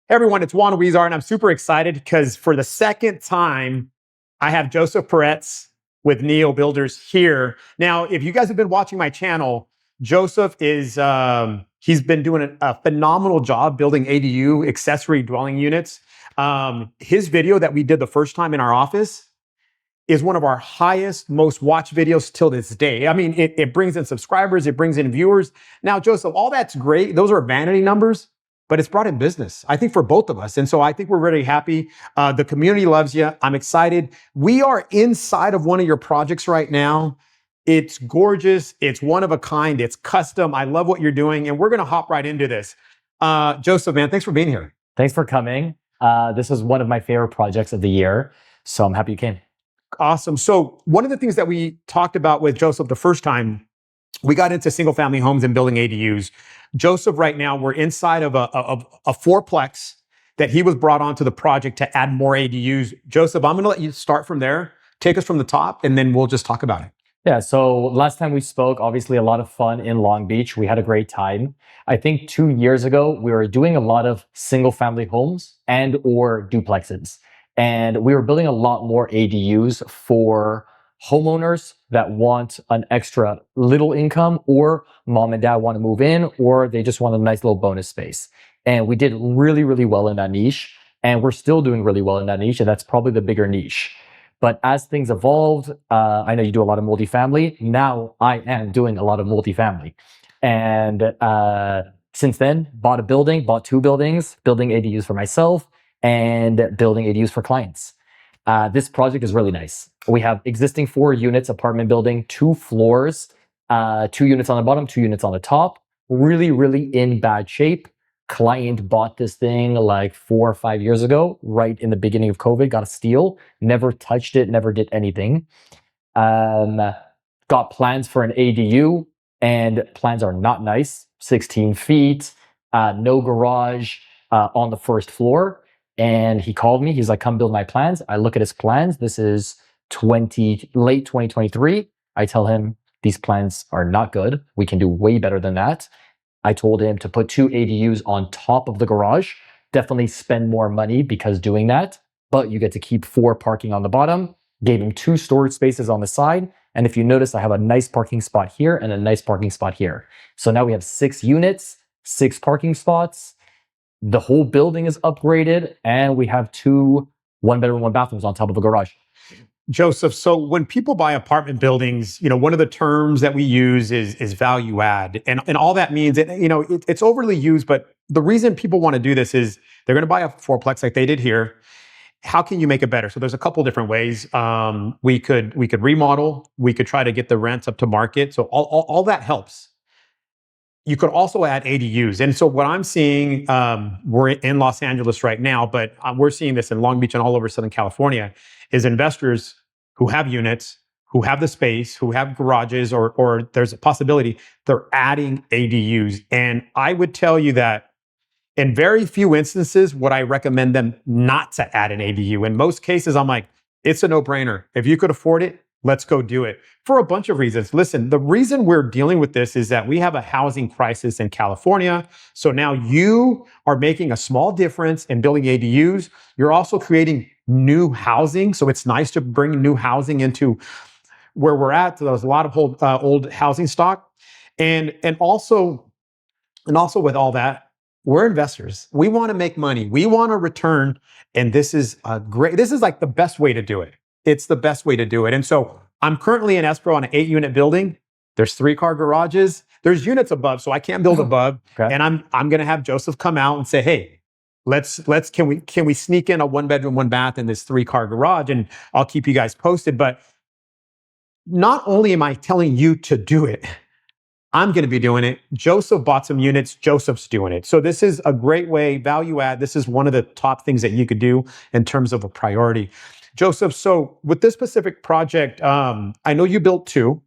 Hey everyone, it's Juan Huizar, and I'm super excited because for the second time, I have Joseph Peretz with Neo Builders here. Now, if you guys have been watching my channel, Joseph is, he's been doing a phenomenal job building ADU, accessory dwelling units. His video that we did the first time in our office is one of our highest, most watched videos till this day. I mean, it brings in subscribers, it brings in viewers. Now, Joseph, all that's great. Those are vanity numbers, but it's brought in business, I think, for both of us. And so I think we're really happy. The community loves you. I'm excited. We are inside of one of your projects right now. It's gorgeous. It's one of a kind. It's custom. I love what you're doing. And we're going to hop right into this. Joseph, man, thanks for being here. Thanks for coming. This is one of my favorite projects of the year. So I'm happy you came. Awesome. So one of the things that we talked about with Joseph the first time, we got into single family homes and building ADUs. Joseph, right now, we're inside of a fourplex that he was brought onto the project to add more ADUs. Joseph, I'm going to let you start from there. Take us from the top, and then we'll just talk about it. Yeah, so last time we spoke, obviously a lot of fun in Long Beach. We had a great time. I think 2 years ago, we were doing a lot of single family homes and or duplexes. And we were building a lot more ADUs for homeowners that want an extra little income, or mom and dad want to move in, or they just want a nice little bonus space. And we did really, really well in that niche. And we're still doing really well in that niche. And that's probably the bigger niche. But as things evolved, I know you do a lot of multifamily. Now I am doing a lot of multifamily. And since then, bought two buildings, building ADUs for myself and building ADUs for clients. This project is really nice. We have existing 4 units apartment building, 2 floors, 2 units on the bottom, 2 units on the top. Really, really in bad shape. Client bought this thing like 4 or 5 years ago, right in the beginning of COVID, got a steal, never touched it, never did anything. Got plans for an ADU, and plans are not nice. 16 feet, no garage on the first floor. And he called me. He's like, come build my plans. I look at his plans. This is late 2023. I tell him these plans are not good. We can do way better than that. I told him to put 2 ADUs on top of the garage. Definitely spend more money because doing that, but you get to keep 4 parking on the bottom. Gave him 2 storage spaces on the side. And if you notice, I have a nice parking spot here and a nice parking spot here. So now we have 6 units, 6 parking spots. The whole building is upgraded, and we have 2 one-bedroom, 1-bathrooms on top of a garage. Joseph, so when people buy apartment buildings, you know, one of the terms that we use is value add. And all that means, it's overly used, but the reason people want to do this is they're going to buy a fourplex like they did here. How can you make it better? So there's a couple different ways. We could remodel. We could try to get the rents up to market. So all that helps. You could also add ADUs. And so what I'm seeing, we're in Los Angeles right now, but we're seeing this in Long Beach and all over Southern California, is investors who have units, who have the space, who have garages, or there's a possibility they're adding ADUs. And I would tell you that in very few instances would I recommend them not to add an ADU. In most cases, I'm like, it's a no-brainer. If you could afford it, let's go do it for a bunch of reasons. Listen, the reason we're dealing with this is that we have a housing crisis in California. So now you are making a small difference in building ADUs. You're also creating new housing. So it's nice to bring new housing into where we're at. So there's a lot of old housing stock. And also with all that, we're investors. We want to make money. We want a return. And this is like the best way to do it. It's the best way to do it. And so I'm currently in escrow on an 8-unit building. There's 3-car garages. There's units above, so I can't build above. Okay. And I'm going to have Joseph come out and say, hey, can we sneak in a 1-bedroom, 1-bath in this 3-car garage? And I'll keep you guys posted. But not only am I telling you to do it, I'm going to be doing it. Joseph bought some units. Joseph's doing it. So this is a great way, value add. This is one of the top things that you could do in terms of a priority. Joseph, so with this specific project, I know you built 2.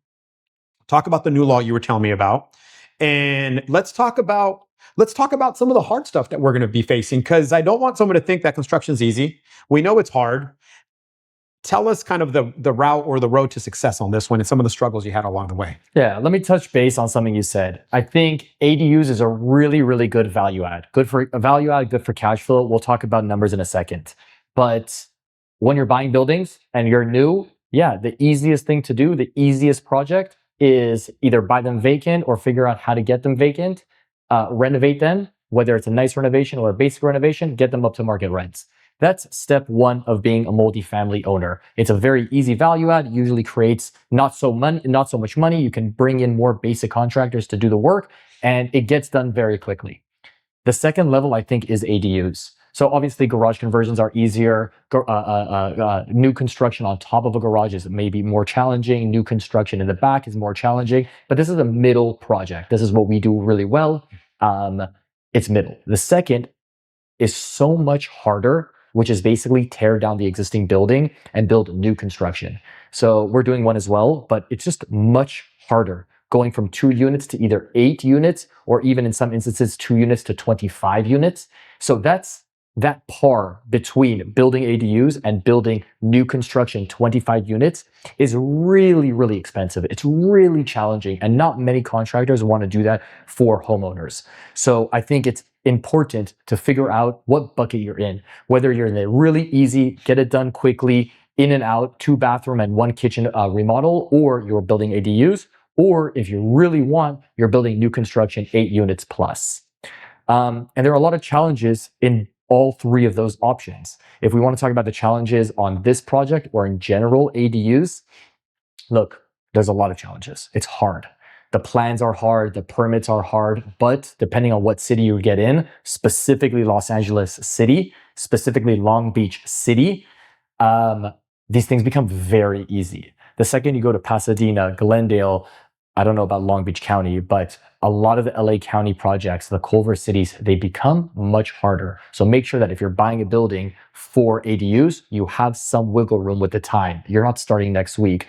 Talk about the new law you were telling me about. And let's talk about some of the hard stuff that we're going to be facing, because I don't want someone to think that construction is easy. We know it's hard. tell us kind of the route or the road to success on this one and some of the struggles you had along the way. Yeah, let me touch base on something you said. I think ADUs is a really, really good value add. Good for a value add, good for cash flow. We'll talk about numbers in a second. But when you're buying buildings and you're new, yeah, the easiest thing to do, the easiest project is either buy them vacant or figure out how to get them vacant, renovate them, whether it's a nice renovation or a basic renovation, get them up to market rents. That's step one of being a multifamily owner. It's a very easy value add, usually creates not so much money. You can bring in more basic contractors to do the work, and it gets done very quickly. The second level, I think, is ADUs. So obviously garage conversions are easier. New construction on top of a garage is maybe more challenging. New construction in the back is more challenging, but this is a middle project. This is what we do really well. It's middle. The second is so much harder, which is basically tear down the existing building and build new construction. So we're doing one as well, but it's just much harder going from 2 units to either 8 units, or even in some instances, 2 units to 25 units. So that's that par between building ADUs and building new construction 25 units is really, really expensive. It's really challenging, and not many contractors want to do that for homeowners. So I think it's important to figure out what bucket you're in, whether you're in the really easy, get it done quickly, in and out, 2 bathroom and 1 kitchen remodel, or you're building ADUs, or if you really want, you're building new construction 8 units plus. And there are a lot of challenges in all 3 of those options. If we want to talk about the challenges on this project or in general ADUs, look, there's a lot of challenges. It's hard. The plans are hard, the permits are hard, but depending on what city you get in, specifically Los Angeles City, specifically Long Beach City, these things become very easy. The second you go to Pasadena, Glendale, I don't know about Long Beach County, but a lot of the LA County projects, the Culver cities, they become much harder. So make sure that if you're buying a building for ADUs, you have some wiggle room with the time. You're not starting next week,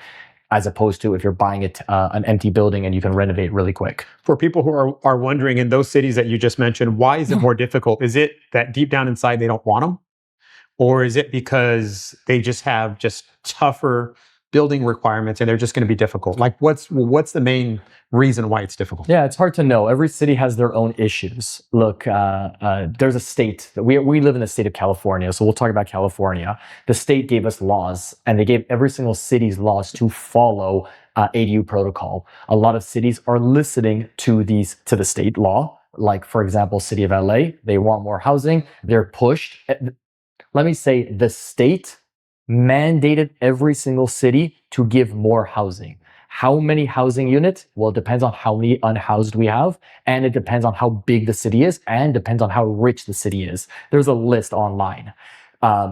as opposed to if you're buying an empty building and you can renovate really quick. For people who are wondering, in those cities that you just mentioned, why is it more difficult? Is it that deep down inside they don't want them? Or is it because they just have tougher building requirements and they're just going to be difficult? Like what's the main reason why it's difficult? Yeah, it's hard to know. Every city has their own issues. Look, there's a state that we live in the state of California, so we'll talk about California. The state gave us laws, and they gave every single city's laws to follow ADU protocol. A lot of cities are listening to the state law. Like for example, City of LA, they want more housing. They're pushed. Let me say, the state mandated every single city to give more housing. How many housing units? Well, it depends on how many unhoused we have, and it depends on how big the city is, and depends on how rich the city is. There's a list online.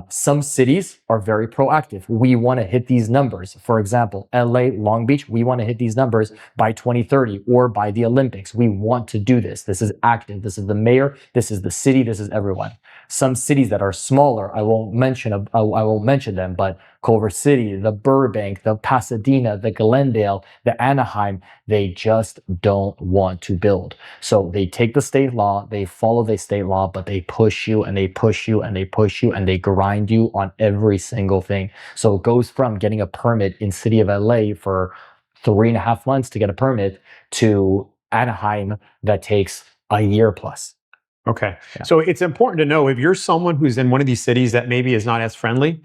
Some cities are very proactive. We want to hit these numbers. For example, LA, Long Beach, we want to hit these numbers by 2030 or by the Olympics. We want to do this. This is active. This is the mayor. This is the city. This is everyone. Some cities that are smaller, I won't mention them, but Culver City, the Burbank, the Pasadena, the Glendale, the Anaheim, they just don't want to build. So they take the state law, they follow the state law, but they push you and they push you and they push you and they grind you on every single thing. So it goes from getting a permit in City of LA for 3.5 months to get a permit to Anaheim that takes a year plus. Okay. Yeah. So it's important to know if you're someone who's in one of these cities that maybe is not as friendly,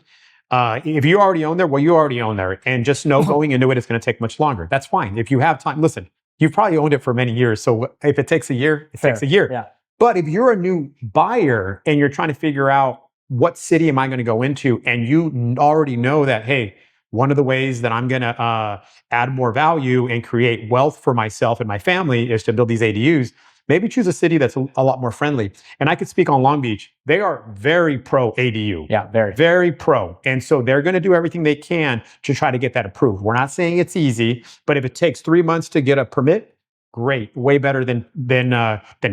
if you already own there, well, you already own there. And just know going into it, it's going to take much longer. That's fine. If you have time, listen, you've probably owned it for many years. So if it takes a year, it takes a year. Yeah. But if you're a new buyer and you're trying to figure out what city am I going to go into, and you already know that, hey, one of the ways that I'm going to add more value and create wealth for myself and my family is to build these ADUs, maybe choose a city that's a lot more friendly. And I could speak on Long Beach. They are very pro ADU. Yeah, very pro. And so they're going to do everything they can to try to get that approved. We're not saying it's easy, but if it takes 3 months to get a permit, great, way better than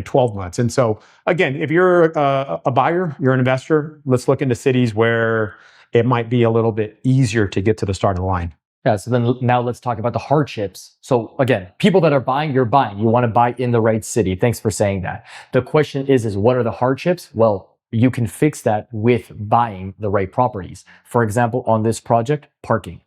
12 months. And so again, if you're a buyer, you're an investor, let's look into cities where it might be a little bit easier to get to the start of the line. Yeah, so then now let's talk about the hardships. So again, people that are buying, you're buying. You want to buy in the right city. Thanks for saying that. The question is what are the hardships? Well, you can fix that with buying the right properties. For example, on this project, parking.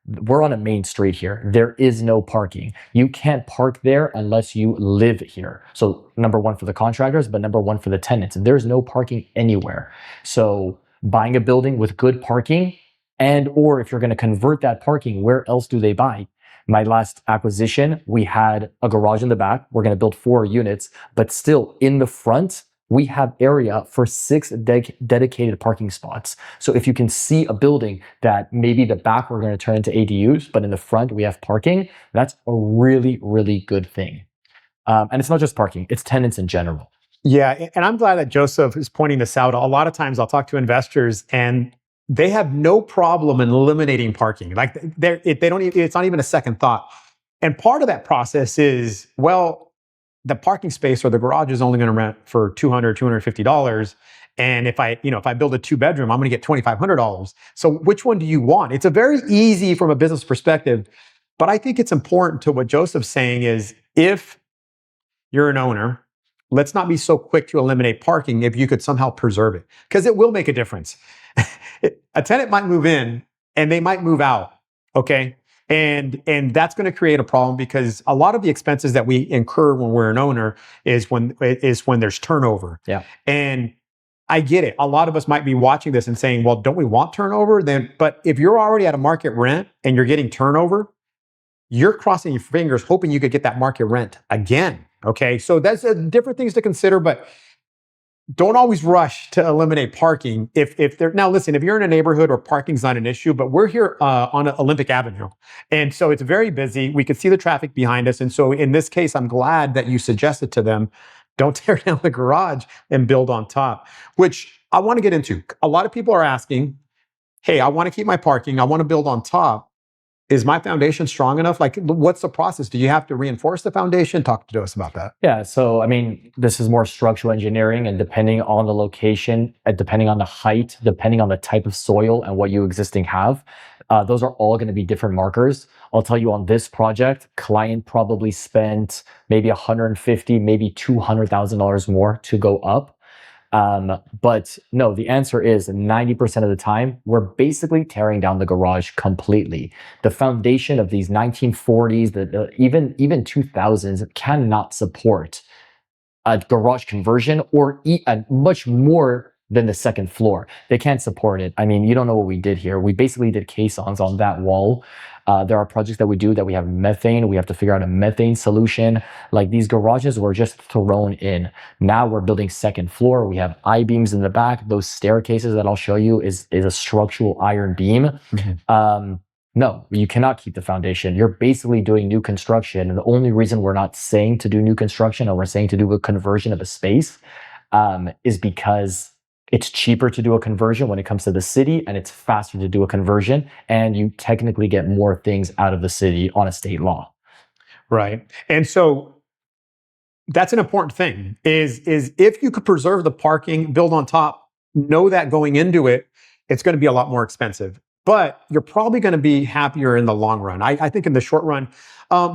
We're on a main street here. There is no parking. You can't park there unless you live here. So number one for the contractors, but number one for the tenants. And there's no parking anywhere. So buying a building with good parking, and or if you're going to convert that parking, where else do they buy? My last acquisition, we had a garage in the back. We're going to build 4 units, but still in the front, we have area for 6 dedicated parking spots. So if you can see a building that maybe the back we're going to turn into ADUs, but in the front we have parking, that's a really, really good thing. And it's not just parking, it's tenants in general. Yeah, and I'm glad that Joseph is pointing this out. A lot of times I'll talk to investors and they have no problem in eliminating parking. Like they don't even, it's not even a second thought. And part of that process is, well, the parking space or the garage is only going to rent for $200, $250. And if I build a 2-bedroom, I'm going to get $2,500. So which one do you want? It's a very easy from a business perspective, but I think it's important to what Joseph's saying is if you're an owner, let's not be so quick to eliminate parking if you could somehow preserve it, because it will make a difference. A tenant might move in and they might move out. Okay. And that's going to create a problem because a lot of the expenses that we incur when we're an owner is when there's turnover. Yeah. And I get it. A lot of us might be watching this and saying, well, don't we want turnover? But if you're already at a market rent and you're getting turnover, you're crossing your fingers hoping you could get that market rent again. Okay. So that's different things to consider, but don't always rush to eliminate parking. Now listen, if you're in a neighborhood where parking's not an issue, but we're here on Olympic Avenue. And so it's very busy. We could see the traffic behind us. And so in this case, I'm glad that you suggested to them, don't tear down the garage and build on top, which I want to get into. A lot of people are asking, hey, I want to keep my parking. I want to build on top. Is my foundation strong enough? Like, what's the process? Do you have to reinforce the foundation? Talk to us about that. Yeah, so I mean, this is more structural engineering, and depending on the location, depending on the height, depending on the type of soil and what you existing have, those are all going to be different markers. I'll tell you on this project, client probably spent maybe $150,000, maybe $200,000 more to go up. But no, the answer is 90% of the time, we're basically tearing down the garage completely. The foundation of these 1940s, even 2000s cannot support a garage conversion or much more than the second floor. They can't support it. I mean, you don't know what we did here. We basically did caissons on that wall. There are projects that we do that we have methane. We have to figure out a methane solution. Like these garages were just thrown in. Now we're building second floor. We have I-beams in the back. Those staircases that I'll show you is a structural iron beam. Mm-hmm. No, you cannot keep the foundation. You're basically doing new construction. And the only reason we're not saying to do new construction or we're saying to do a conversion of a space is because it's cheaper to do a conversion when it comes to the city, and it's faster to do a conversion, and you technically get more things out of the city on a state law. Right. And so that's an important thing is if you could preserve the parking, build on top, know that going into it, it's going to be a lot more expensive, but you're probably going to be happier in the long run. I think in the short run.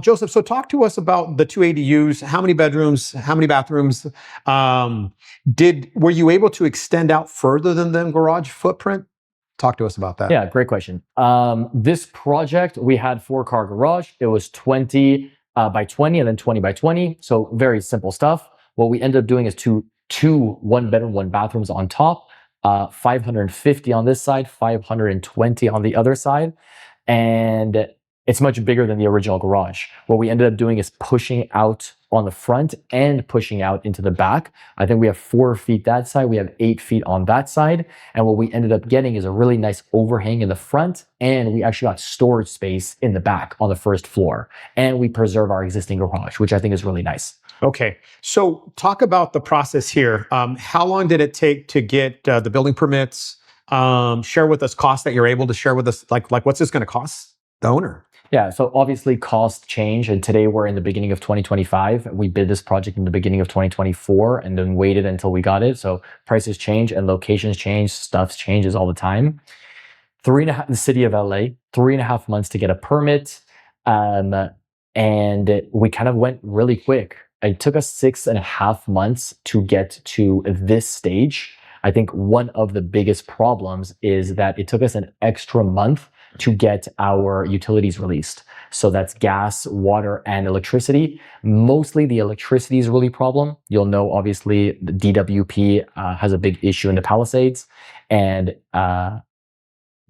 Joseph, so talk to us about the 2 ADUs. How many bedrooms? How many bathrooms? Were you able to extend out further than the garage footprint? Talk to us about that. Yeah, great question. This project, we had 4-car garage. It was 20 by 20 and then 20 by 20. So very simple stuff. What we ended up doing is two 1-bedroom, 1 bathrooms on top, 550 on this side, 520 on the other side. And it's much bigger than the original garage. What we ended up doing is pushing out on the front and pushing out into the back. I think we have 4 feet that side. We have 8 feet on that side. And what we ended up getting is a really nice overhang in the front. And we actually got storage space in the back on the first floor. And we preserve our existing garage, which I think is really nice. Okay. So talk about the process here. How long did it take to get the building permits? Share with us costs that you're able to share with us. Like what's this going to cost the owner? Yeah, so obviously costs change, and today we're in the beginning of 2025. We bid this project in the beginning of 2024 and then waited until we got it. So prices change and locations change, stuff changes all the time. The city of LA, 3.5 months to get a permit. And we kind of went really quick. It took us 6.5 months to get to this stage. I think one of the biggest problems is that it took us an extra month to get our utilities released. So that's gas, water, and electricity. Mostly the electricity is really problem. You'll know, obviously, the DWP has a big issue in the Palisades, and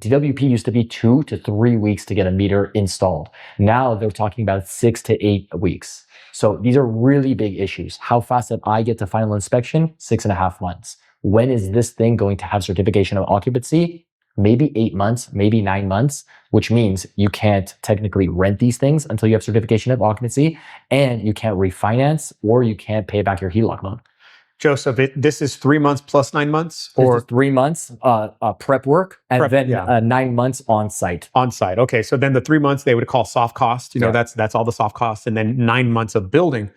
DWP used to be 2 to 3 weeks to get a meter installed. Now they're talking about 6 to 8 weeks. So these are really big issues. How fast did I get to final inspection? 6.5 months. When is this thing going to have certification of occupancy? Maybe 8 months, maybe 9 months, which means you can't technically rent these things until you have certification of occupancy, and you can't refinance or you can't pay back your HELOC loan. Joseph, this is 3 months plus 9 months, This or is 3 months prep work, and Prep, then yeah. 9 months on site. on site? Okay, so then the 3 months they would call soft cost. You know, Yeah. that's all the soft costs, and then 9 months of building.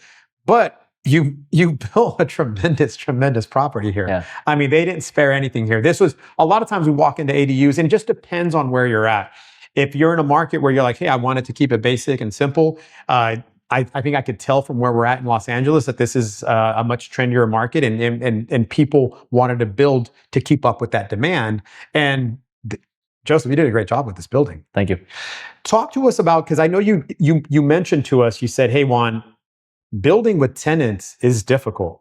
But you built a tremendous property here. Yeah. I mean, they didn't spare anything here. This was a lot of times we walk into ADUs, and it just depends on where you're at. If you're in a market where you're like, hey, I wanted to keep it basic and simple, I think I could tell from where we're at in Los Angeles that this is a much trendier market, and people wanted to build to keep up with that demand. And Joseph, you did a great job with this building. Thank you. Talk to us about, because I know you mentioned to us, you said, hey, Juan, building with tenants is difficult.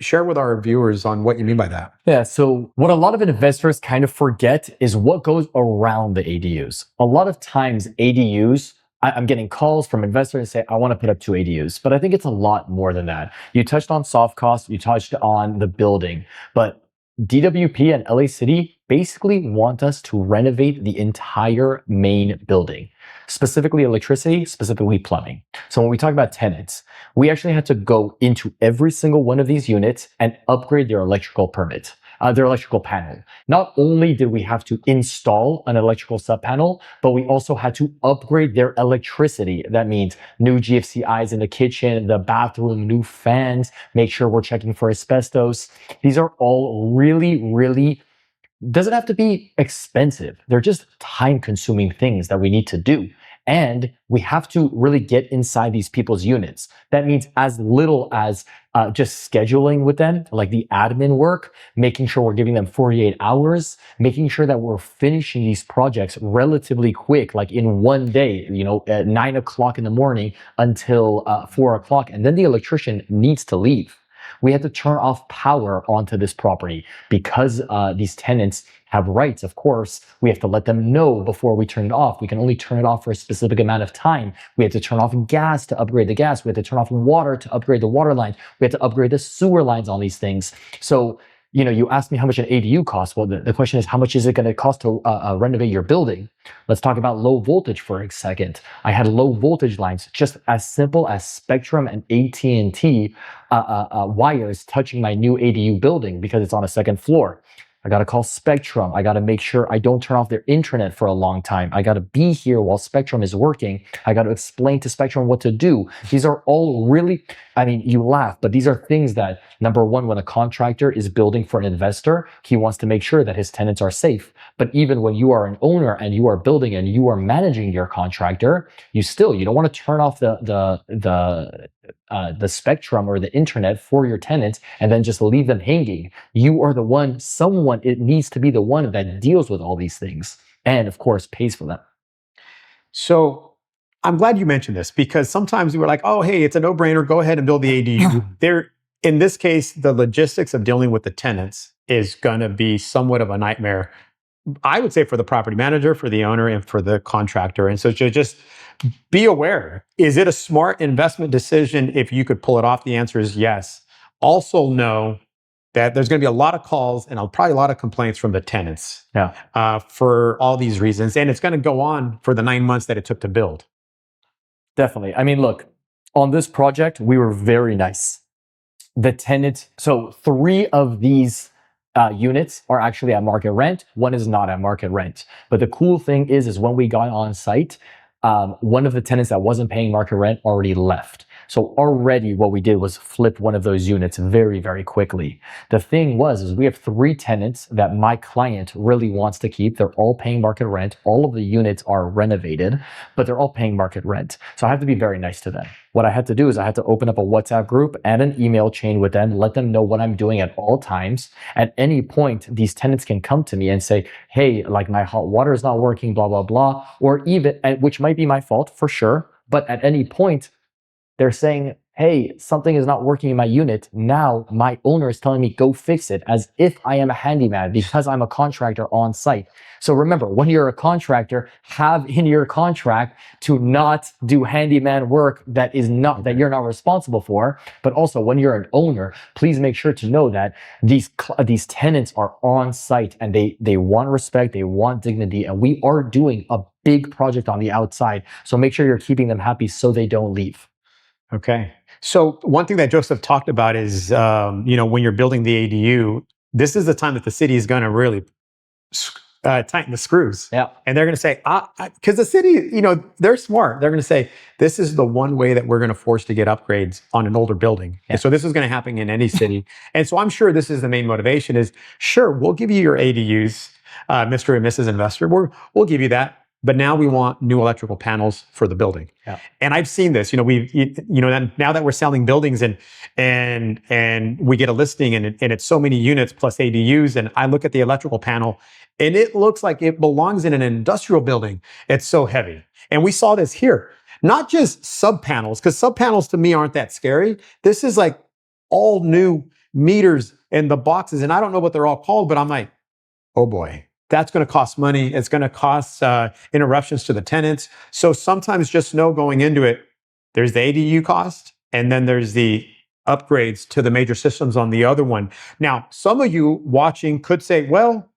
Share with our viewers on what you mean by that. Yeah, so what a lot of investors kind of forget is what goes around the ADUs. A lot of times ADUs, I'm getting calls from investors that say, I want to put up 2 ADUs, but I think it's a lot more than that. You touched on soft costs, you touched on the building, but DWP and LA City basically want us to renovate the entire main building, specifically electricity, specifically plumbing. So when we talk about tenants, we actually had to go into every single one of these units and upgrade their electrical permit, their electrical panel. Not only did we have to install an electrical sub-panel, but we also had to upgrade their electricity. That means new GFCIs in the kitchen, the bathroom, new fans, make sure we're checking for asbestos. These are all really doesn't have to be expensive. They're just time-consuming things that we need to do. And we have to really get inside these people's units. That means as little as just scheduling with them, like the admin work, making sure we're giving them 48 hours, making sure that we're finishing these projects relatively quick, like in one day, you know, at 9 o'clock in the morning until 4 o'clock. And then the electrician needs to leave. We had to turn off power onto this property because these tenants have rights. Of course, we have to let them know before we turn it off. We can only turn it off for a specific amount of time. We had to turn off gas to upgrade the gas. We had to turn off water to upgrade the water lines. We had to upgrade the sewer lines on these things. So, you know, you asked me how much an ADU costs. Well, the question is, how much is it going to cost to renovate your building? Let's talk about low voltage for a second. I had low voltage lines, just as simple as Spectrum and AT&T wires touching my new ADU building because it's on a second floor. I got to call Spectrum. I got to make sure I don't turn off their internet for a long time. I got to be here while Spectrum is working. I got to explain to Spectrum what to do. These are all really, I mean, you laugh, but these are things that, number one, when a contractor is building for an investor, he wants to make sure that his tenants are safe. But even when you are an owner and you are building and you are managing your contractor, you don't want to turn off the Spectrum or the internet for your tenants and then just leave them hanging. You are the one, it needs to be the one that deals with all these things and of course pays for them. So I'm glad you mentioned this, because sometimes we were like, oh, hey, it's a no-brainer. Go ahead and build the ADU. In this case, the logistics of dealing with the tenants is going to be somewhat of a nightmare, I would say, for the property manager, for the owner, and for the contractor. And so just be aware. Is it a smart investment decision if you could pull it off? The answer is yes. Also know that there's going to be a lot of calls and probably a lot of complaints from the tenants for all these reasons. And it's going to go on for the 9 months that it took to build. Definitely. I mean, look, on this project, we were very nice. The tenant, so 3 of these units are actually at market rent. 1 is not at market rent. But the cool thing is when we got on site, one of the tenants that wasn't paying market rent already left. So already what we did was flip one of those units very, very quickly. The thing is we have 3 tenants that my client really wants to keep. They're all paying market rent. All of the units are renovated, but they're all paying market rent. So I have to be very nice to them. What I had to do is I had to open up a WhatsApp group and an email chain with them, let them know what I'm doing at all times. At any point, these tenants can come to me and say, hey, like my hot water is not working, blah, blah, blah, or even, which might be my fault for sure. But at any point, they're saying, hey, something is not working in my unit. Now my owner is telling me go fix it, as if I am a handyman because I'm a contractor on site. So remember, when you're a contractor, have in your contract to not do handyman work that you're not responsible for. But also when you're an owner, please make sure to know that these tenants are on site and they want respect, they want dignity, and we are doing a big project on the outside. So make sure you're keeping them happy so they don't leave. Okay. So one thing that Joseph talked about is, when you're building the ADU, this is the time that the city is going to really tighten the screws. Yeah. And they're going to say, because the city, they're smart. They're going to say, this is the one way that we're going to force to get upgrades on an older building. Yeah. And so this is going to happen in any city. And so I'm sure this is the main motivation is, sure, we'll give you your ADUs, Mr. and Mrs. Investor. We'll give you that. But now we want new electrical panels for the building. Yeah. And I've seen this, now that we're selling buildings and we get a listing and it's so many units plus ADUs, and I look at the electrical panel and it looks like it belongs in an industrial building. It's so heavy. And we saw this here, not just sub panels, because sub panels to me aren't that scary. This is like all new meters in the boxes. And I don't know what they're all called, but I'm like, oh boy. That's going to cost money. It's going to cost interruptions to the tenants. So sometimes just know going into it, there's the ADU cost, and then there's the upgrades to the major systems on the other one. Now, some of you watching could say, well,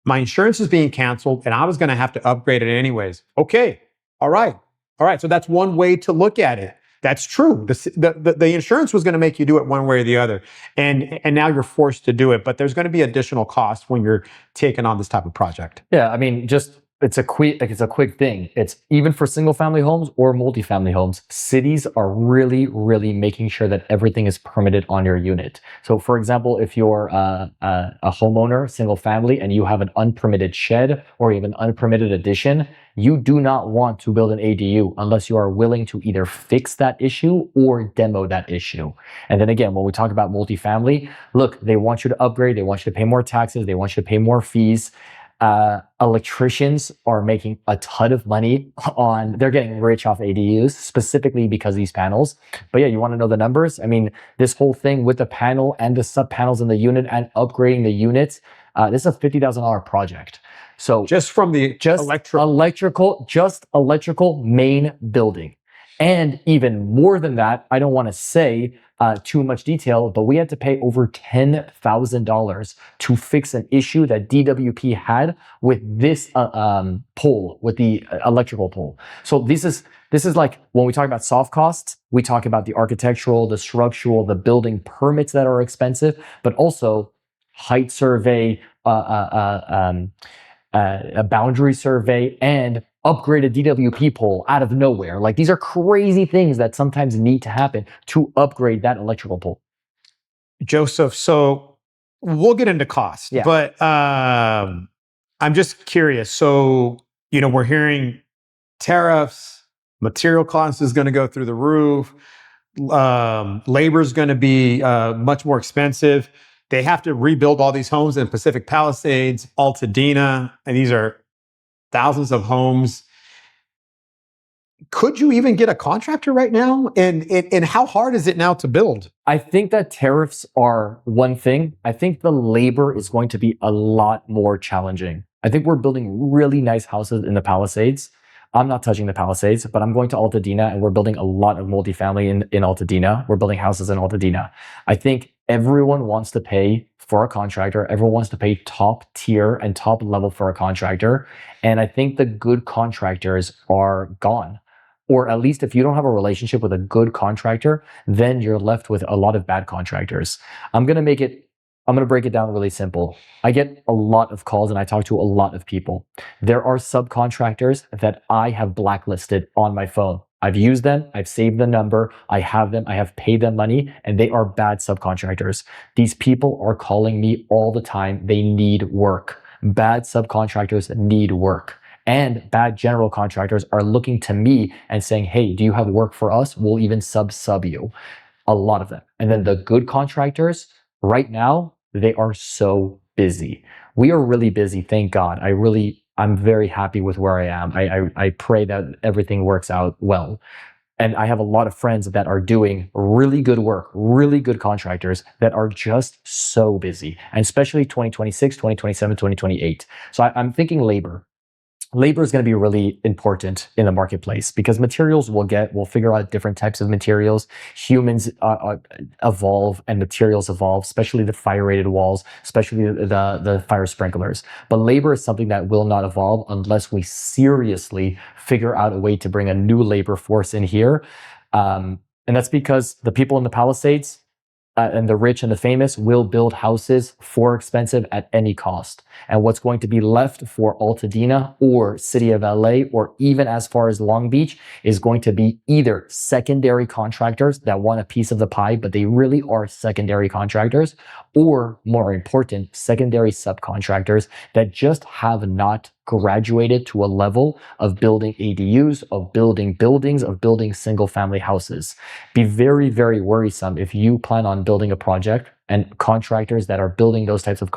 my insurance is being canceled and I was going to have to upgrade it anyways. Okay. All right. So that's one way to look at it. That's true. The insurance was going to make you do it one way or the other. And now you're forced to do it. But there's going to be additional costs when you're taking on this type of project. Yeah, I mean, it's a quick thing. It's even for single family homes or multifamily homes. Cities are really, really making sure that everything is permitted on your unit. So for example, if you're a homeowner, single family, and you have an unpermitted shed or even unpermitted addition, you do not want to build an ADU unless you are willing to either fix that issue or demo that issue. And then again, when we talk about multifamily, look, they want you to upgrade, they want you to pay more taxes, they want you to pay more fees. Electricians are making a ton of money they're getting rich off ADUs specifically because of these panels. But yeah, you want to know the numbers? I mean, this whole thing with the panel and the sub panels in the unit and upgrading the units, this is a $50,000 project. So just from the electrical main building. And even more than that, I don't want to say too much detail, but we had to pay over $10,000 to fix an issue that DWP had with this pole, with the electrical pole. So this is like when we talk about soft costs, we talk about the architectural, the structural, the building permits that are expensive, but also height survey, a boundary survey, and upgrade a DWP pole out of nowhere. Like these are crazy things that sometimes need to happen to upgrade that electrical pole. Joseph, so we'll get into cost, yeah. But I'm just curious. So, we're hearing tariffs, material cost is going to go through the roof. Labor is going to be much more expensive. They have to rebuild all these homes in Pacific Palisades, Altadena, and these are thousands of homes. Could you even get a contractor right now? And how hard is it now to build? I think that tariffs are one thing. I think the labor is going to be a lot more challenging. I think we're building really nice houses in the Palisades. I'm not touching the Palisades, but I'm going to Altadena and we're building a lot of multifamily in Altadena. We're building houses in Altadena. I think everyone wants to pay for a contractor. Everyone wants to pay top tier and top level for a contractor. And I think the good contractors are gone. Or at least if you don't have a relationship with a good contractor, then you're left with a lot of bad contractors. I'm going to break it down really simple. I get a lot of calls and I talk to a lot of people. There are subcontractors that I have blacklisted on my phone. I've used them, I've saved the number, I have them, I have paid them money, and they are bad subcontractors. These people are calling me all the time. They need work. Bad subcontractors need work. And bad general contractors are looking to me and saying, hey, do you have work for us? We'll even sub you. A lot of them. And then the good contractors, right now, they are so busy. We are really busy, thank God. I'm very happy with where I am. I pray that everything works out well. And I have a lot of friends that are doing really good work, really good contractors that are just so busy, and especially 2026, 2027, 2028. So I'm thinking labor. Labor is going to be really important in the marketplace because materials we'll figure out different types of materials. Humans evolve and materials evolve, especially the fire rated walls, especially the fire sprinklers. But labor is something that will not evolve unless we seriously figure out a way to bring a new labor force in here. And that's because the people in the Palisades, and the rich and the famous will build houses for expensive at any cost. And what's going to be left for Altadena or City of LA or even as far as Long Beach is going to be either secondary contractors that want a piece of the pie, but they really are secondary contractors, or more important, secondary subcontractors that just have not graduated to a level of building ADUs, of building buildings, of building single family houses. Be very, very worrisome if you plan on building a project and contractors that are building those types of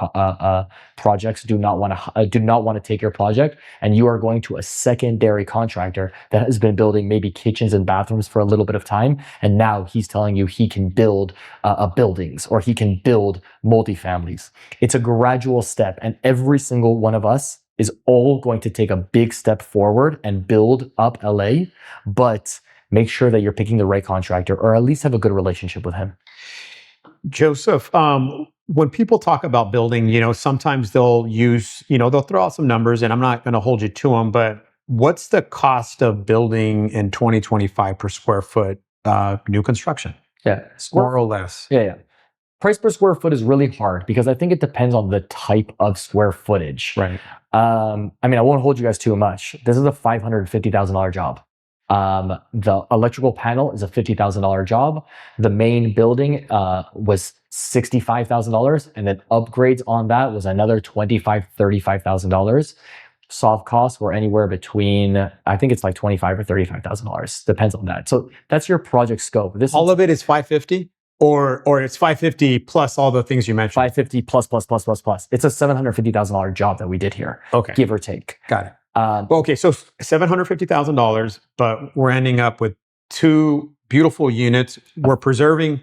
projects do not want to take your project, and you are going to a secondary contractor that has been building maybe kitchens and bathrooms for a little bit of time, and now he's telling you he can build buildings or he can build multifamilies. It's a gradual step, and every single one of us is all going to take a big step forward and build up LA, but make sure that you're picking the right contractor or at least have a good relationship with him. Joseph, when people talk about building, sometimes they'll they'll throw out some numbers, and I'm not going to hold you to them, but what's the cost of building in 2025 per square foot new construction? Yeah. More or less. Yeah. Price per square foot is really hard because I think it depends on the type of square footage. Right. I won't hold you guys too much. This is a $550,000 job. The electrical panel is a $50,000 job. The main building was $65,000, and then upgrades on that was another $25,000, $35,000. Soft costs were anywhere between, I think it's like $25,000 or $35,000. Depends on that. So that's your project scope. All of it is 550, or it's 550 plus all the things you mentioned. 550 plus. It's a $750,000 job that we did here. Okay, give or take. Got it. Okay, so $750,000, but we're ending up with two beautiful units. We're preserving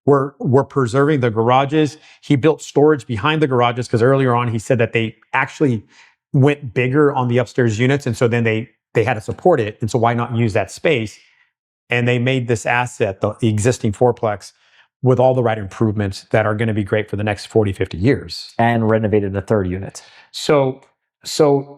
the garages. He built storage behind the garages because earlier on he said that they actually went bigger on the upstairs units, and so then they had to support it, and so why not use that space? And they made this asset, the existing fourplex, with all the right improvements that are going to be great for the next 40, 50 years. And renovated the third unit. So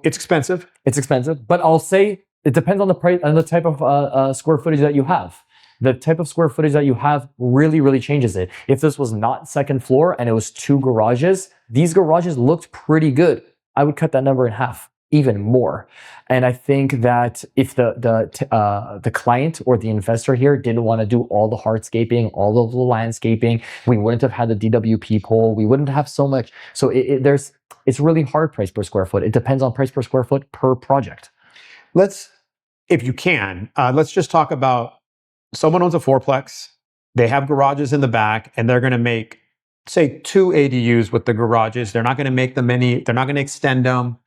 it's expensive. It's expensive, but I'll say it depends on the price and the type of square footage that you have. The type of square footage that you have really, really changes it. If this was not second floor and it was two garages, these garages looked pretty good. I would cut that number in half, even more. And I think that if the client or the investor here didn't want to do all the hardscaping, all of the landscaping, we wouldn't have had the DWP pole. We wouldn't have so much. So it's really hard price per square foot. It depends on price per square foot per project. If you can, let's just talk about someone owns a fourplex. They have garages in the back, and they're going to make, say, 2 ADUs with the garages. They're not going to make them any. They're not going to extend them.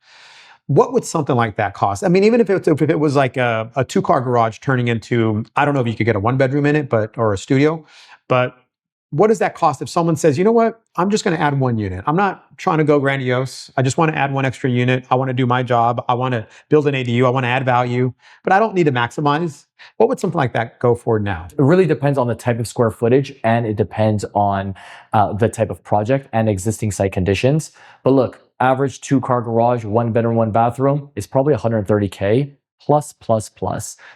What would something like that cost? I mean, even if it was like a 2-car garage turning into, I don't know if you could get a 1-bedroom in it, or a studio, but what does that cost if someone says, you know what, I'm just going to add 1 unit. I'm not trying to go grandiose. I just want to add 1 extra unit. I want to do my job. I want to build an ADU. I want to add value, but I don't need to maximize. What would something like that go for now? It really depends on the type of square footage, and it depends on the type of project and existing site conditions. But look, average 2-car garage, 1 bedroom, 1 bathroom is probably $130K plus.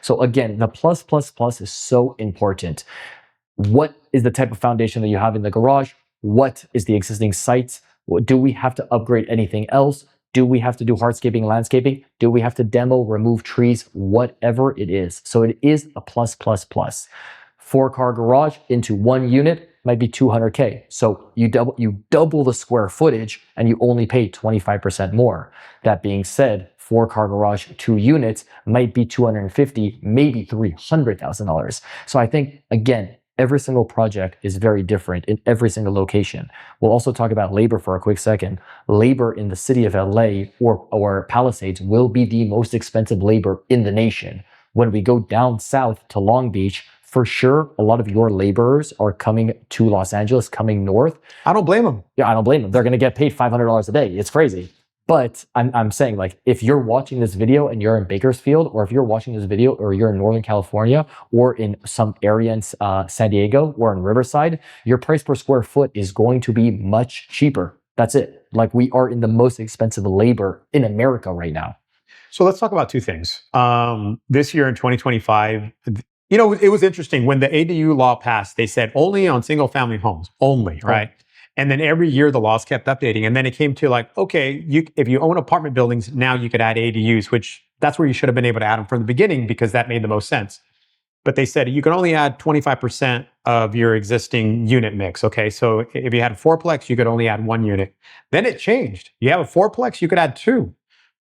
So again, the plus is so important. What is the type of foundation that you have in the garage? What is the existing site? Do we have to upgrade anything else? Do we have to do hardscaping, landscaping? Do we have to demo, remove trees, whatever it is? So it is a plus, plus, plus. 4-car garage into 1 unit might be 200K. So you double the square footage and you only pay 25% more. That being said, 4-car garage, 2 units might be 250, maybe $300,000. So I think, again, every single project is very different in every single location. We'll also talk about labor for a quick second. Labor in the city of LA or Palisades will be the most expensive labor in the nation. When we go down south to Long Beach, for sure, a lot of your laborers are coming to Los Angeles, coming north. I don't blame them. Yeah, I don't blame them. They're going to get paid $500 a day. It's crazy. But I'm saying, like, if you're watching this video and you're in Bakersfield, or if you're watching this video or you're in Northern California or in some area in San Diego or in Riverside, your price per square foot is going to be much cheaper. That's it. Like, we are in the most expensive labor in America right now. So let's talk about two things. This year in 2025, it was interesting when the ADU law passed. They said only on single family homes, only, right? And then every year the laws kept updating. And then it came to like, okay, if you own apartment buildings, now you could add ADUs, which that's where you should have been able to add them from the beginning because that made the most sense. But they said you can only add 25% of your existing unit mix. Okay, so if you had a fourplex, you could only add 1 unit. Then it changed. You have a fourplex, you could add 2.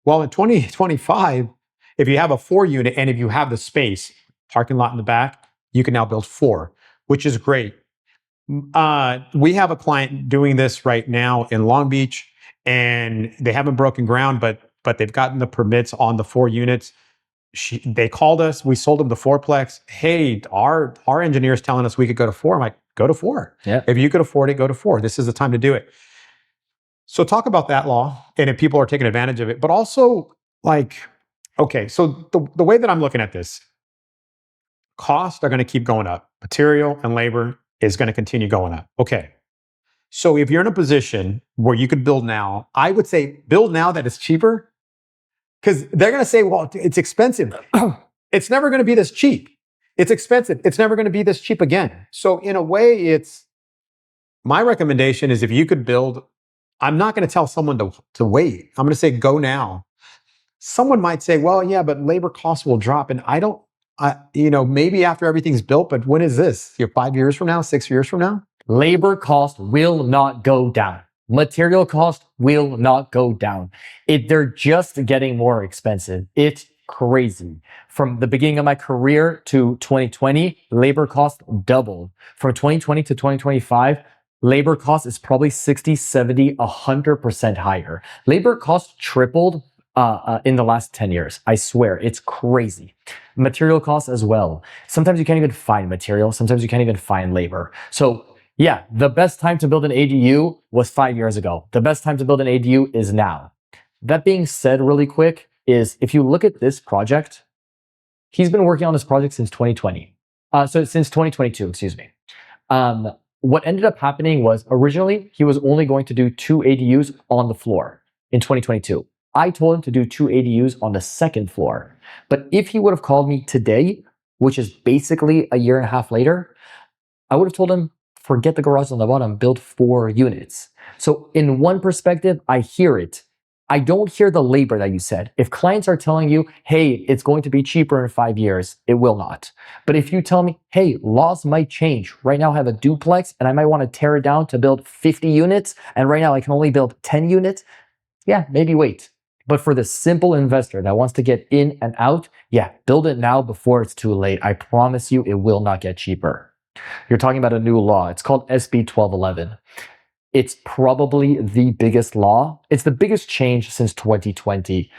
Well, in 2025, if you have a 4 unit and if you have the space, parking lot in the back, you can now build 4, which is great. We have a client doing this right now in Long Beach, and they haven't broken ground, but they've gotten the permits on the 4 units. They called us. We sold them the fourplex. Hey, our engineer's telling us we could go to 4. I'm like, go to 4. Yeah. If you could afford it, go to 4. This is the time to do it. So talk about that law and if people are taking advantage of it, but also like, okay, so the way that I'm looking at this, costs are going to keep going up. Material and labor is going to continue going up. Okay. So if you're in a position where you could build now, I would say build now that is cheaper, because they're going to say, well, it's expensive. It's never going to be this cheap. It's expensive. It's never going to be this cheap again. So in a way, my recommendation is if you could build, I'm not going to tell someone to wait. I'm going to say, go now. Someone might say, well, yeah, but labor costs will drop. And maybe after everything's built, but when is this? 5 years from now, 6 years from now? Labor cost will not go down. Material cost will not go down. They're just getting more expensive. It's crazy. From the beginning of my career to 2020, labor cost doubled. From 2020 to 2025, labor cost is probably 60, 70, 100% higher. Labor cost tripled in the last 10 years. I swear, it's crazy. Material costs as well. Sometimes you can't even find material. Sometimes you can't even find labor. So yeah, the best time to build an ADU was 5 years ago. The best time to build an ADU is now. That being said, really quick, is if you look at this project, he's been working on this project since 2020. Since 2022, excuse me. What ended up happening was originally he was only going to do 2 ADUs on the floor in 2022. I told him to do 2 ADUs on the 2nd floor. But if he would have called me today, which is basically a year and a half later, I would have told him, forget the garage on the bottom, build 4 units. So in one perspective, I hear it. I don't hear the labor that you said. If clients are telling you, hey, it's going to be cheaper in 5 years, it will not. But if you tell me, hey, laws might change. Right now I have a duplex and I might want to tear it down to build 50 units. And right now I can only build 10 units. Yeah, maybe wait. But for the simple investor that wants to get in and out, yeah, build it now before it's too late. I promise you it will not get cheaper. You're talking about a new law. It's called SB 1211. It's probably the biggest law. It's the biggest change since 2020.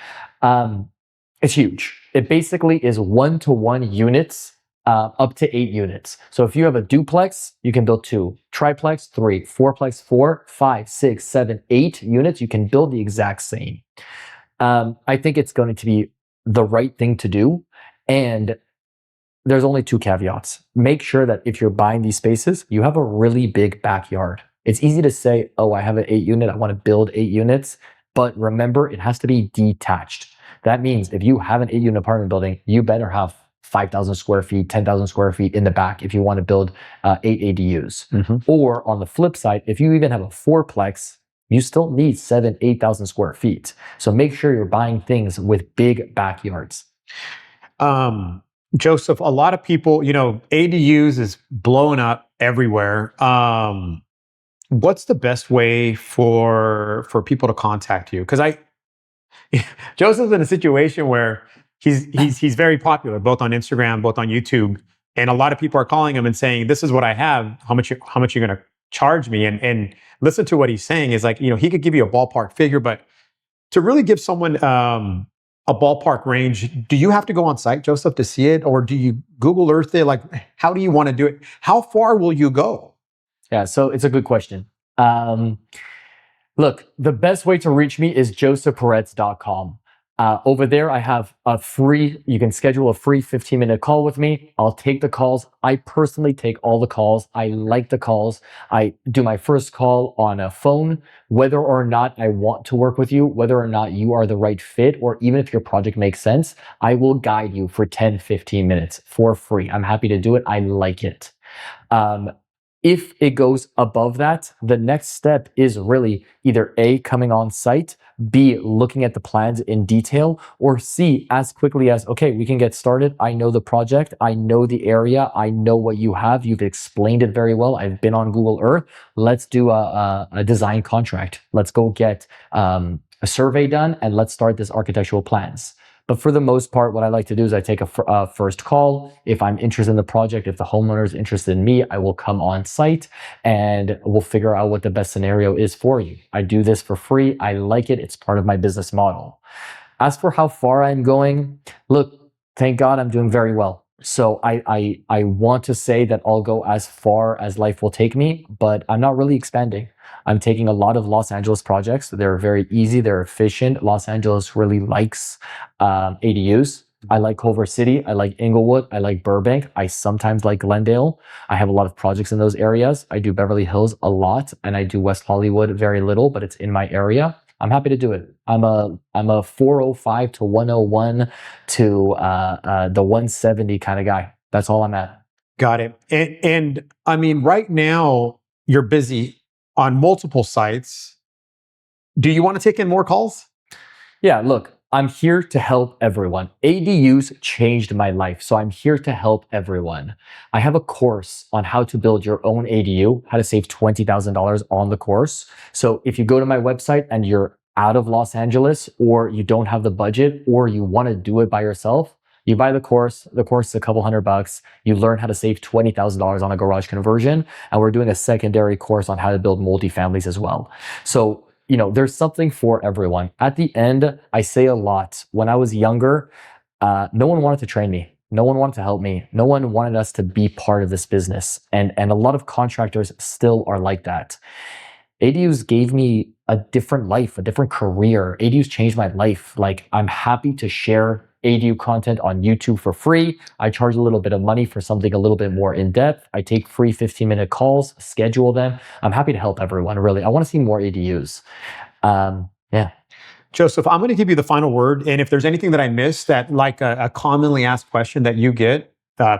It's huge. It basically is 1-to-1 units up to 8 units. So if you have a duplex, you can build 2. Triplex, 3. Fourplex, 4. 5, 6, 7, 8 units. You can build the exact same. I think it's going to be the right thing to do. And there's only 2 caveats. Make sure that if you're buying these spaces, you have a really big backyard. It's easy to say, oh, I have an 8 unit. I want to build 8 units. But remember, it has to be detached. That means if you have an 8 unit apartment building, you better have 5,000 square feet, 10,000 square feet in the back if you want to build 8 ADUs. Mm-hmm. Or on the flip side, if you even have a fourplex, you still need 8,000 square feet. So make sure you're buying things with big backyards. Joseph, a lot of people, ADUs is blowing up everywhere. What's the best way for people to contact you? Because Joseph's in a situation where he's very popular, both on Instagram, both on YouTube, and a lot of people are calling him and saying, "This is what I have. How much you're going to charge me?" And listen to what he's saying is like, he could give you a ballpark figure, but to really give someone a ballpark range, do you have to go on site, Joseph, to see it, or do you Google Earth it? Like, how do you want to do it? How far will you go? Yeah, so it's a good question. Look, the best way to reach me is josephperetz.com. Over there, I have you can schedule a free 15-minute call with me. I'll take the calls. I personally take all the calls. I like the calls. I do my first call on a phone, whether or not I want to work with you, whether or not you are the right fit, or even if your project makes sense, I will guide you for 10, 15 minutes for free. I'm happy to do it. I like it. If it goes above that, the next step is really either A, coming on site, B, looking at the plans in detail, or C, as quickly as, okay, we can get started. I know the project. I know the area. I know what you have. You've explained it very well. I've been on Google Earth. Let's do a design contract. Let's go get a survey done and let's start this architectural plans. But for the most part, what I like to do is I take a first call. If I'm interested in the project, if the homeowner is interested in me, I will come on site and we'll figure out what the best scenario is for you. I do this for free. I like it. It's part of my business model. As for how far I'm going, look, thank God I'm doing very well. So I want to say that I'll go as far as life will take me, but I'm not really expanding. I'm taking a lot of Los Angeles projects. They're very easy. They're efficient. Los Angeles really likes ADUs. I like Culver City. I like Inglewood. I like Burbank. I sometimes like Glendale. I have a lot of projects in those areas. I do Beverly Hills a lot, and I do West Hollywood very little, but it's in my area. I'm happy to do it. I'm a 405 to 101 to the 170 kind of guy. That's all I'm at. Got it. And I mean, right now you're busy on multiple sites. Do you want to take in more calls? Yeah, look, I'm here to help everyone. ADUs changed my life, so I'm here to help everyone. I have a course on how to build your own ADU, how to save $20,000 on the course. So if you go to my website and you're out of Los Angeles, or you don't have the budget, or you want to do it by yourself, you buy the course is a couple $100. You learn how to save $20,000 on a garage conversion. And we're doing a secondary course on how to build multifamilies as well. So, there's something for everyone. At the end, I say a lot. When I was younger, no one wanted to train me. No one wanted to help me. No one wanted us to be part of this business. And a lot of contractors still are like that. ADUs gave me a different life, a different career. ADUs changed my life. Like, I'm happy to share ADU content on YouTube for free. I charge a little bit of money for something a little bit more in depth. I take free 15-minute calls, schedule them. I'm happy to help everyone, really. I want to see more ADUs. Yeah. Joseph, I'm going to give you the final word. And if there's anything that I missed that, like a commonly asked question that you get,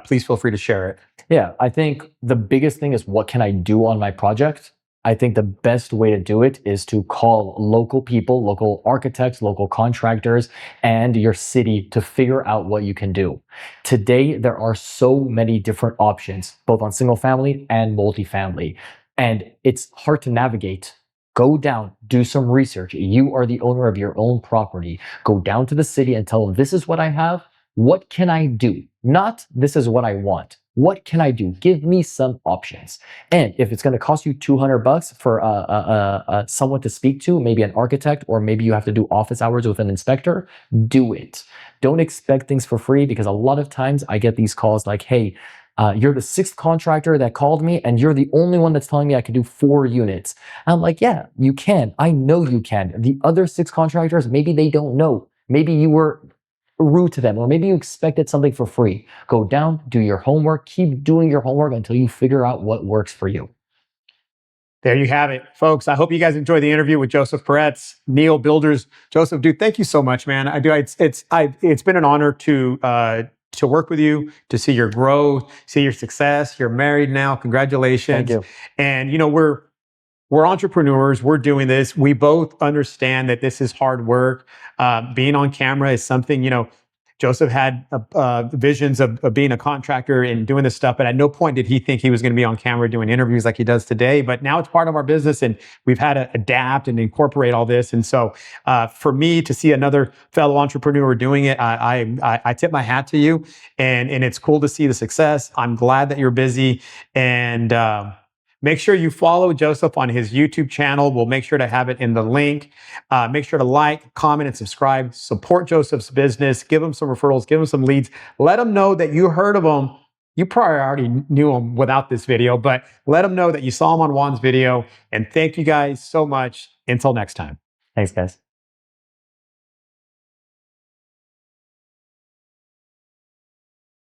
please feel free to share it. Yeah, I think the biggest thing is, what can I do on my project? I think the best way to do it is to call local people, local architects, local contractors, and your city to figure out what you can do. Today, there are so many different options, both on single family and multifamily, and it's hard to navigate. Go down, do some research. You are the owner of your own property. Go down to the city and tell them, this is what I have. What can I do? Not this is what I want. What can I do? Give me some options. And if it's going to cost you $200 for someone to speak to, maybe an architect, or maybe you have to do office hours with an inspector, do it. Don't expect things for free, because a lot of times I get these calls like, hey, you're the 6th contractor that called me and you're the only one that's telling me I can do 4 units. And I'm like, yeah, you can. I know you can. The other 6 contractors, maybe they don't know. Maybe you were rude to them, or maybe you expected something for free. Go down, do your homework, keep doing your homework until you figure out what works for you. There you have it, folks. I hope you guys enjoyed the interview with Joseph Peretz, Neo Builders. Joseph, dude, thank you so much, man. It's been an honor to work with you, to see your growth, see your success. You're married now. Congratulations. Thank you. And we're entrepreneurs. We're doing this. We both understand that this is hard work. Being on camera is something, Joseph had visions of being a contractor and doing this stuff, but at no point did he think he was going to be on camera doing interviews like he does today. But now it's part of our business, and we've had to adapt and incorporate all this. And so, for me to see another fellow entrepreneur doing it, I tip my hat to you, and it's cool to see the success. I'm glad that you're busy, and make sure you follow Joseph on his YouTube channel. We'll make sure to have it in the link. Make sure to like, comment, and subscribe. Support Joseph's business. Give him some referrals. Give him some leads. Let him know that you heard of him. You probably already knew him without this video, but let him know that you saw him on Juan's video. And thank you guys so much. Until next time. Thanks, guys.